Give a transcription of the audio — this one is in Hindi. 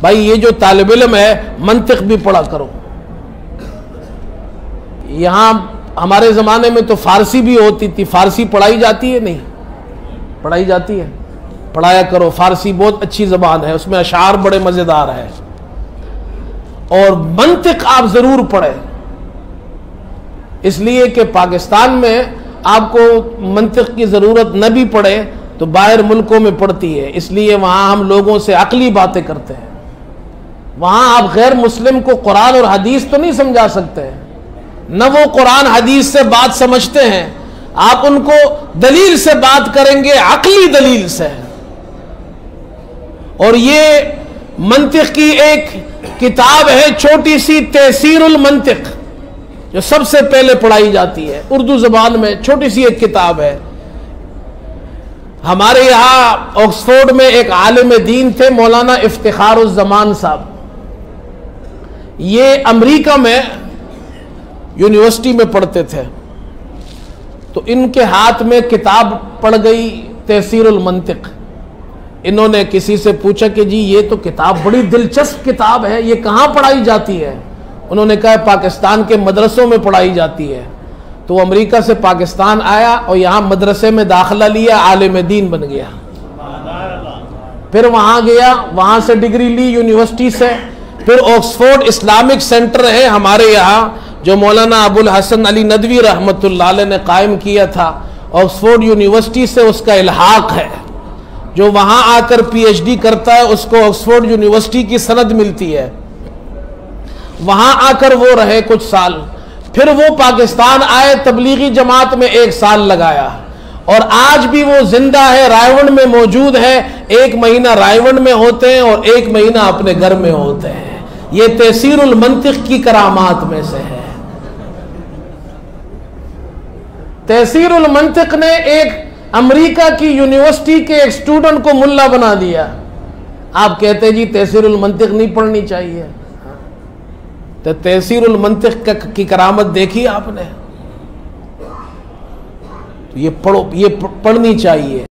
भाई ये जो तालिब इल्म है मंतिक भी पढ़ा करो। यहाँ हमारे ज़माने में तो फ़ारसी भी होती थी, फ़ारसी पढ़ाई जाती है? नहीं पढ़ाई जाती है, पढ़ाया करो। फ़ारसी बहुत अच्छी ज़बान है, उसमें अशार बड़े मज़ेदार है। और मंतिक आप ज़रूर पढ़ें, इसलिए कि पाकिस्तान में आपको मंतिक की ज़रूरत न भी पड़े तो बाहर मुल्कों में पड़ती है, इसलिए वहाँ हम लोगों से अकली बातें करते हैं। वहाँ आप गैर मुस्लिम को कुरान और हदीस तो नहीं समझा सकते हैं, न वो कुरान हदीस से बात समझते हैं। आप उनको दलील से बात करेंगे, अकली दलील से। और ये मंतिक की एक किताब है छोटी सी, तहसीरुल मंतिक, जो सबसे पहले पढ़ाई जाती है उर्दू जबान में। छोटी सी एक किताब है। हमारे यहाँ ऑक्सफोर्ड में एक आलिम दीन थे, मौलाना इफ्तिखारुज़्ज़मान साहब। ये अमेरिका में यूनिवर्सिटी में पढ़ते थे, तो इनके हाथ में किताब पड़ गई तहसीरुल मंतिक। इन्होंने किसी से पूछा कि जी ये तो किताब बड़ी दिलचस्प किताब है, ये कहाँ पढ़ाई जाती है? उन्होंने कहा पाकिस्तान के मदरसों में पढ़ाई जाती है। तो वो अमेरिका से पाकिस्तान आया और यहाँ मदरसे में दाखिला लिया, आलिम दीन बन गया। फिर वहाँ गया, वहाँ से डिग्री ली यूनिवर्सिटी से। फिर ऑक्सफोर्ड इस्लामिक सेंटर है हमारे यहाँ, जो मौलाना अबुल हसन अली नदवी रहमतुल्लाह अलैह ने कायम किया था। ऑक्सफोर्ड यूनिवर्सिटी से उसका इल्हाक है। जो वहाँ आकर पीएचडी करता है उसको ऑक्सफोर्ड यूनिवर्सिटी की सनद मिलती है। वहाँ आकर वो रहे कुछ साल, फिर वो पाकिस्तान आए, तबलीगी जमात में 1 साल लगाया, और आज भी वो जिंदा है, रायवंड में मौजूद है। 1 महीना रायवंड में होते हैं और 1 महीना अपने घर में होते हैं। ये तहसीरुल मंतिक की करामात में से है। तहसीरुल मंतिक ने एक अमेरिका की यूनिवर्सिटी के एक स्टूडेंट को मुल्ला बना दिया। आप कहते जी तहसीरुल मंतिक नहीं पढ़नी चाहिए, तो तहसीरुल मंतिक की करामत देखी आपने? ये पढ़ो, ये पढ़नी चाहिए।